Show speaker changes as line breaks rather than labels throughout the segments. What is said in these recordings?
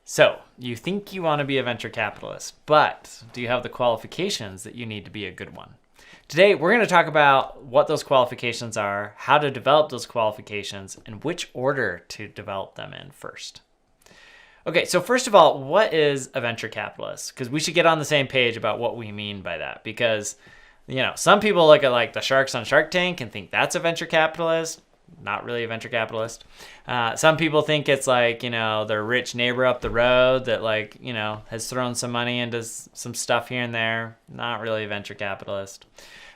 So, you think you want to be a venture capitalist, but do you have the qualifications that you need to be a good one? Today, we're going to talk about what those qualifications are, how to develop those qualifications, and which order to develop them in first. Okay, so first of all, what is a venture capitalist? Because we should get on the same page about what we mean by that. Because, some people look at like the sharks on Shark Tank and think that's a venture capitalist. Not really a venture capitalist. Some people think it's like, their rich neighbor up the road that has thrown some money into some stuff here and there. Not really a venture capitalist.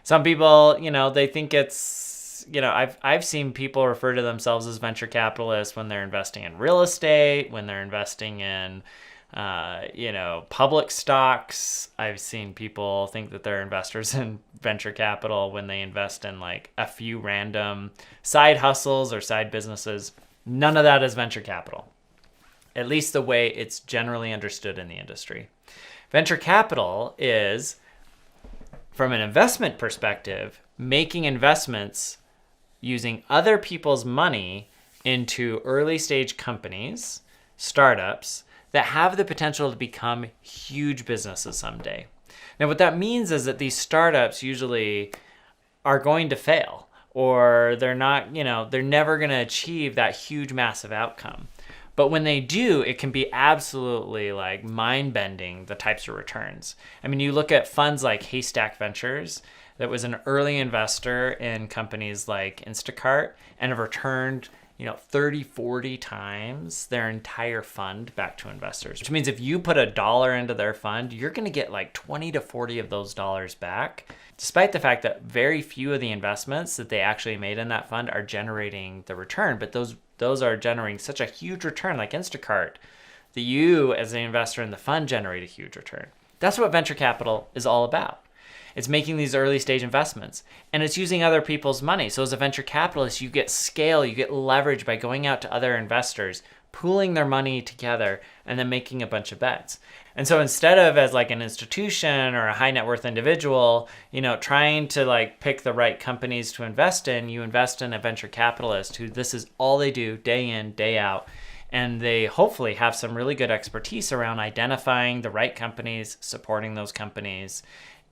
Some people, they think it's, I've seen people refer to themselves as venture capitalists when they're investing in real estate, when they're investing in public stocks. I've seen people think that they're investors in venture capital when they invest in like a few random side hustles or side businesses. None of that is venture capital, at least the way it's generally understood in the industry. Venture capital is, from an investment perspective, making investments using other people's money into early stage companies, startups, that have the potential to become huge businesses someday. Now, what that means is that these startups usually are going to fail, or they're never going to achieve that huge, massive outcome. But when they do, it can be absolutely like mind-bending, the types of returns. I mean, you look at funds like Haystack Ventures, that was an early investor in companies like Instacart and have returned 30, 40 times their entire fund back to investors, which means if you put $1 into their fund, you're going to get like 20 to 40 of those dollars back, despite the fact that very few of the investments that they actually made in that fund are generating the return. But those are generating such a huge return, like Instacart, that you as an investor in the fund generate a huge return. That's what venture capital is all about. It's making these early stage investments, and it's using other people's money. So as a venture capitalist, you get scale, you get leverage by going out to other investors, pooling their money together, and then making a bunch of bets. And so instead of as like an institution or a high net worth individual, trying to like pick the right companies to invest in, you invest in a venture capitalist who this is all they do day in, day out. And they hopefully have some really good expertise around identifying the right companies, supporting those companies,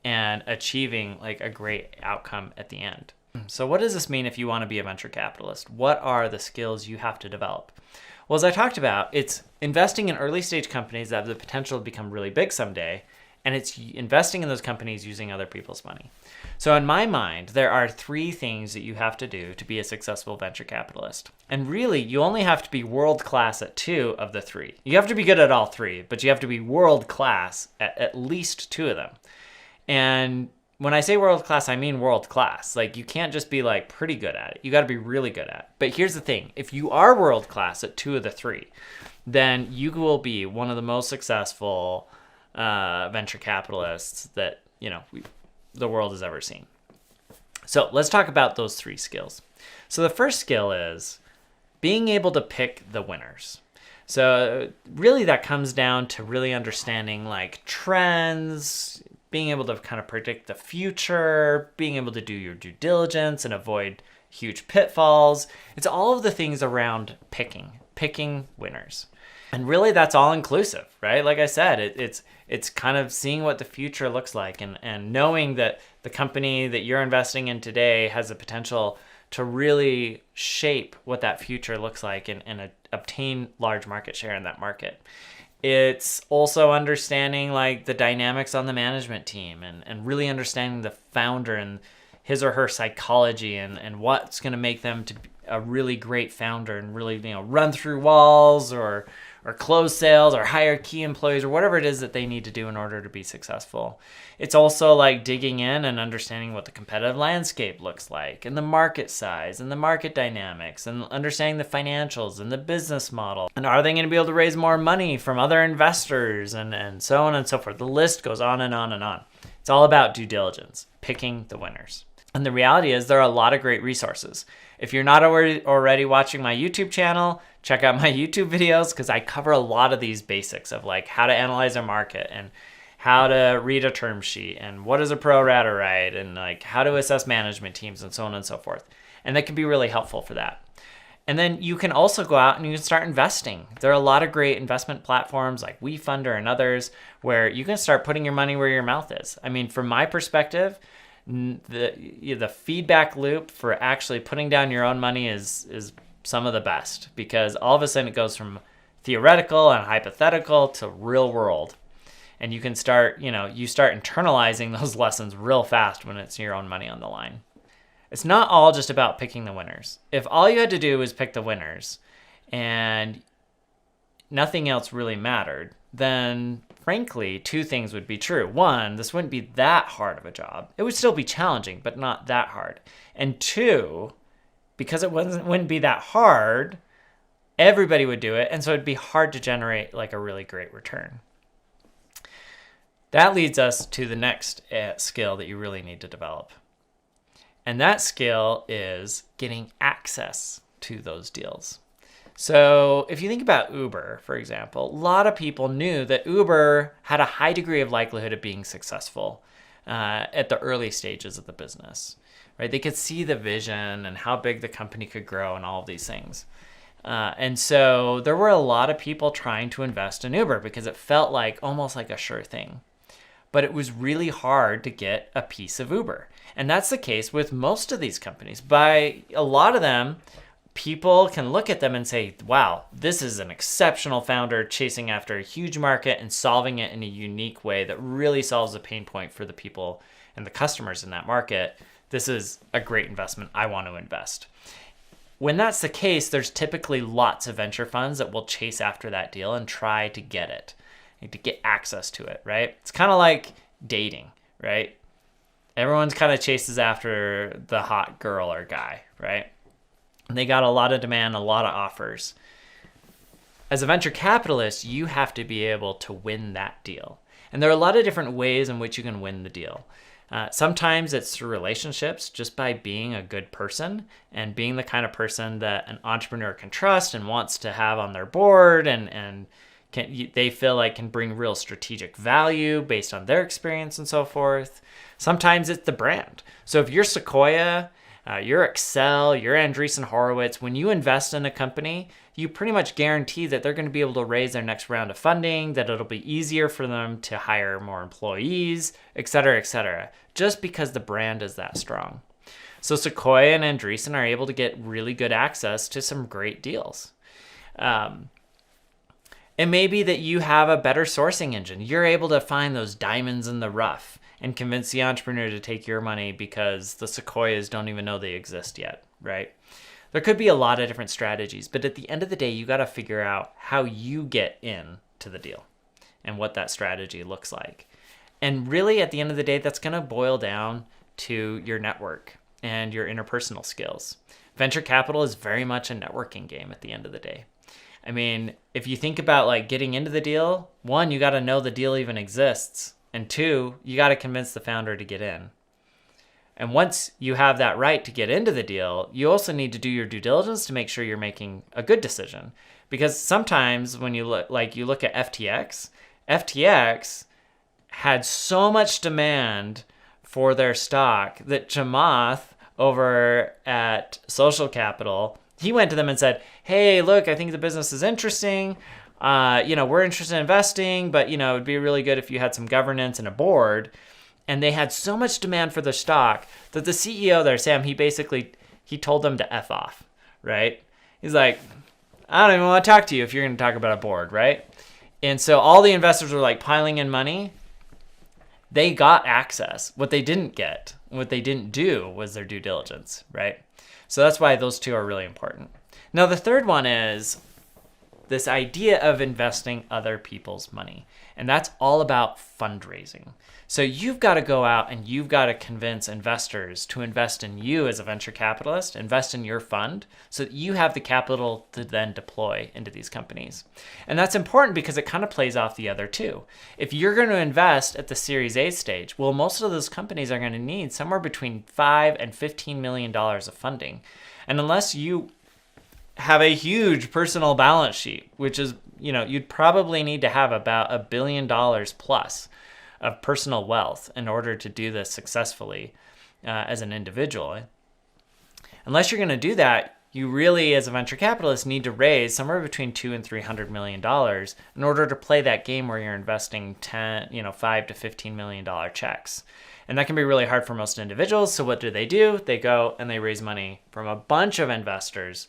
and achieving like a great outcome at the end. So what does this mean if you want to be a venture capitalist? What are the skills you have to develop? Well, as I talked about, it's investing in early stage companies that have the potential to become really big someday, and it's investing in those companies using other people's money. So in my mind, there are 3 things that you have to do to be a successful venture capitalist. And really, you only have to be world class at 2 of the 3. You have to be good at all 3, but you have to be world class at least 2 of them. And when I say world class, I mean world class. Like, you can't just be like pretty good at it. You got to be really good at it. But here's the thing. If you are world class at 2 of the 3, then you will be one of the most successful venture capitalists that, the world has ever seen. So let's talk about those 3 skills. So the first skill is being able to pick the winners. So really that comes down to really understanding like trends, being able to kind of predict the future, being able to do your due diligence and avoid huge pitfalls. It's all of the things around picking winners. And really that's all inclusive, right? Like I said, it's kind of seeing what the future looks like and knowing that the company that you're investing in today has the potential to really shape what that future looks like and obtain large market share in that market. It's also understanding like the dynamics on the management team and really understanding the founder and his or her psychology and what's going to make them to be a really great founder and really, run through walls or close sales or hire key employees or whatever it is that they need to do in order to be successful. It's also like digging in and understanding what the competitive landscape looks like and the market size and the market dynamics and understanding the financials and the business model. And are they going to be able to raise more money from other investors and so on and so forth. The list goes on and on and on. It's all about due diligence, picking the winners. And the reality is there are a lot of great resources. If you're not already watching my YouTube channel, check out my YouTube videos because I cover a lot of these basics of like how to analyze a market and how to read a term sheet and what is a pro rata right and like how to assess management teams and so on and so forth. And that can be really helpful for that. And then you can also go out and you can start investing. There are a lot of great investment platforms like WeFunder and others where you can start putting your money where your mouth is. I mean, from my perspective, the feedback loop for actually putting down your own money is some of the best, because all of a sudden it goes from theoretical and hypothetical to real world. And you can start internalizing those lessons real fast when it's your own money on the line. It's not all just about picking the winners. If all you had to do was pick the winners and nothing else really mattered, then frankly, two things would be true. One, this wouldn't be that hard of a job. It would still be challenging, but not that hard. And two, because it wouldn't be that hard, everybody would do it. And so it'd be hard to generate like a really great return. That leads us to the next skill that you really need to develop. And that skill is getting access to those deals. So if you think about Uber, for example, a lot of people knew that Uber had a high degree of likelihood of being successful at the early stages of the business, right? They could see the vision and how big the company could grow and all of these things. And so there were a lot of people trying to invest in Uber because it felt like almost like a sure thing. But it was really hard to get a piece of Uber. And that's the case with most of these companies. By a lot of them, people can look at them and say, wow, this is an exceptional founder chasing after a huge market and solving it in a unique way that really solves a pain point for the people and the customers in that market. This is a great investment. I want to invest. When that's the case, there's typically lots of venture funds that will chase after that deal and try to get it, to get access to it, right? It's kind of like dating, right? Everyone's kind of chases after the hot girl or guy, right? And they got a lot of demand, a lot of offers. As a venture capitalist, you have to be able to win that deal. And there are a lot of different ways in which you can win the deal. Sometimes it's through relationships, just by being a good person and being the kind of person that an entrepreneur can trust and wants to have on their board and they feel like can bring real strategic value based on their experience and so forth. Sometimes it's the brand. So if you're Sequoia, you're Excel, you're Andreessen Horowitz, when you invest in a company, you pretty much guarantee that they're going to be able to raise their next round of funding, that it'll be easier for them to hire more employees, et cetera, just because the brand is that strong. So Sequoia and Andreessen are able to get really good access to some great deals. It may be that you have a better sourcing engine. You're able to find those diamonds in the rough and convince the entrepreneur to take your money because the Sequoias don't even know they exist yet, right? There could be a lot of different strategies, but at the end of the day, you got to figure out how you get in to the deal and what that strategy looks like. And really, at the end of the day, that's going to boil down to your network and your interpersonal skills. Venture capital is very much a networking game at the end of the day. I mean, if you think about like getting into the deal, one, you got to know the deal even exists. And two, you got to convince the founder to get in. And once you have that right to get into the deal, you also need to do your due diligence to make sure you're making a good decision. Because sometimes when you look at FTX had so much demand for their stock that Chamath over at Social Capital, he went to them and said, hey, look, I think the business is interesting. We're interested in investing, but, it'd be really good if you had some governance and a board. And they had so much demand for the stock that the CEO there, Sam, he told them to F off, right? He's like, I don't even want to talk to you if you're going to talk about a board, right? And so all the investors were like piling in money. They got access. What they didn't do was their due diligence, right? So that's why those two are really important. Now, the third one is this idea of investing other people's money. And that's all about fundraising. So you've got to go out and you've got to convince investors to invest in you as a venture capitalist, invest in your fund, so that you have the capital to then deploy into these companies. And that's important because it kind of plays off the other two. If you're going to invest at the Series A stage, well, most of those companies are going to need somewhere between $5 and $15 million of funding. And unless you have a huge personal balance sheet, which is, you'd probably need to have about $1 billion plus of personal wealth in order to do this successfully as an individual. Unless you're going to do that, you really, as a venture capitalist, need to raise somewhere between $200 and $300 million in order to play that game where you're investing $5 to $15 million checks. And that can be really hard for most individuals. So what do? They go and they raise money from a bunch of investors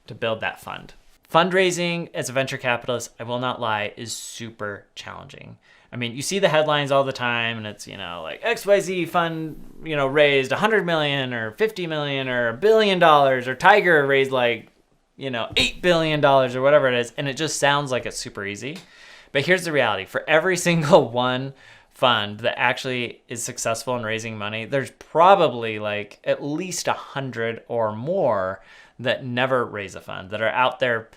to build that fund. Fundraising as a venture capitalist, I will not lie, is super challenging. I mean, you see the headlines all the time, and it's, like XYZ fund, raised 100 million or 50 million or $1 billion, or Tiger raised $8 billion or whatever it is. And it just sounds like it's super easy. But here's the reality. For every single one fund that actually is successful in raising money, there's probably at least 100 or more that never raise a fund, that are out there,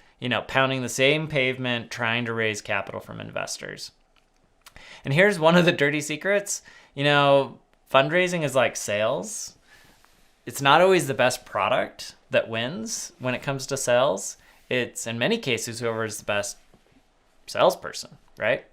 pounding the same pavement, trying to raise capital from investors. And here's one of the dirty secrets. Fundraising is like sales. It's not always the best product that wins when it comes to sales. It's, in many cases, whoever is the best salesperson, right?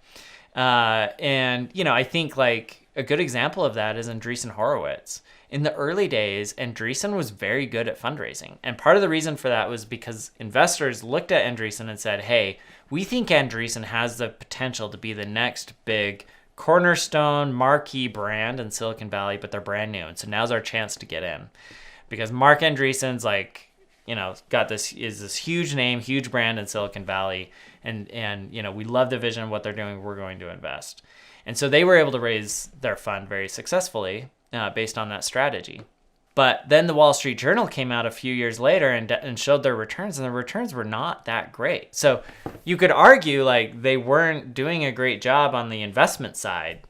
And I think a good example of that is Andreessen Horowitz. In the early days, Andreessen was very good at fundraising. And part of the reason for that was because investors looked at Andreessen and said, hey, we think Andreessen has the potential to be the next big cornerstone marquee brand in Silicon Valley, but they're brand new. And so now's our chance to get in. Because Marc Andreessen's got this huge name, huge brand in Silicon Valley. And we love the vision of what they're doing. We're going to invest. And so they were able to raise their fund very successfully based on that strategy. But then the Wall Street Journal came out a few years later and showed their returns, and the returns were not that great. So you could argue they weren't doing a great job on the investment side,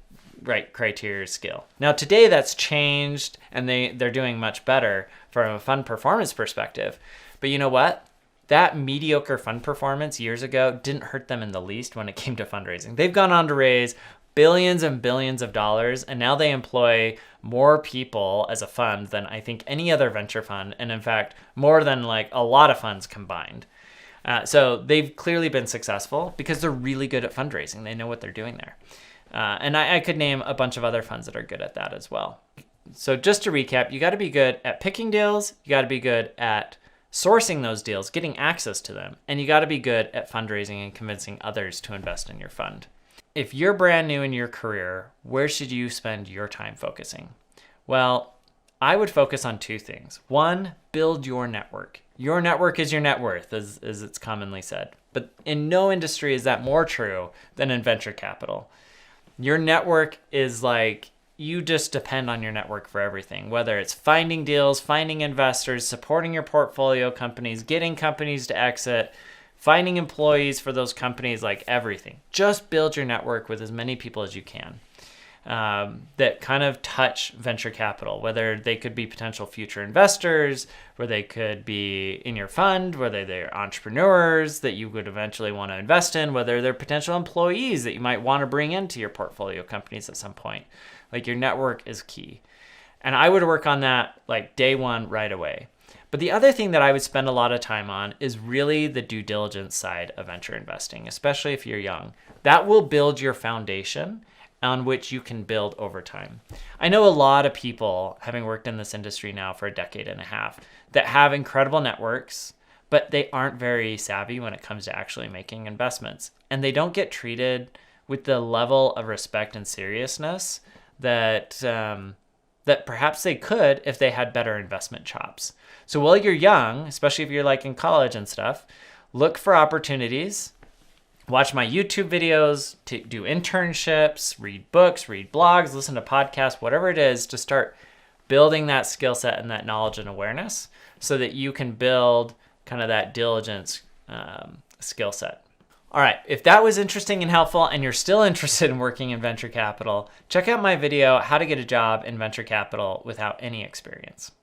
right? Criteria skill. Now today that's changed, and they're doing much better from a fund performance perspective. But you know what? That mediocre fund performance years ago didn't hurt them in the least when it came to fundraising. They've gone on to raise billions and billions of dollars, and now they employ more people as a fund than I think any other venture fund, and in fact, more than a lot of funds combined. So they've clearly been successful because they're really good at fundraising. They know what they're doing there. And I could name a bunch of other funds that are good at that as well. So just to recap, you got to be good at picking deals, you got to be good at sourcing those deals, getting access to them, and you got to be good at fundraising and convincing others to invest in your fund. If you're brand new in your career, where should you spend your time focusing? Well, I would focus on two things. One, build your network. Your network is your net worth, as it's commonly said. But in no industry is that more true than in venture capital. Your network is you just depend on your network for everything, whether it's finding deals, finding investors, supporting your portfolio companies, getting companies to exit, finding employees for those companies, everything. Just build your network with as many people as you can that kind of touch venture capital, whether they could be potential future investors, where they could be in your fund, whether they're entrepreneurs that you would eventually want to invest in, whether they're potential employees that you might want to bring into your portfolio companies at some point. Your network is key. And I would work on that day one right away. But the other thing that I would spend a lot of time on is really the due diligence side of venture investing, especially if you're young. That will build your foundation on which you can build over time. I know a lot of people, having worked in this industry now for a decade and a half, that have incredible networks, but they aren't very savvy when it comes to actually making investments. And they don't get treated with the level of respect and seriousness that perhaps they could if they had better investment chops. So while you're young, especially if you're in college and stuff, look for opportunities, watch my YouTube videos, do internships, read books, read blogs, listen to podcasts, whatever it is, to start building that skill set and that knowledge and awareness so that you can build kind of that diligence skill set. All right, if that was interesting and helpful and you're still interested in working in venture capital, check out my video, How to Get a Job in Venture Capital Without Any Experience.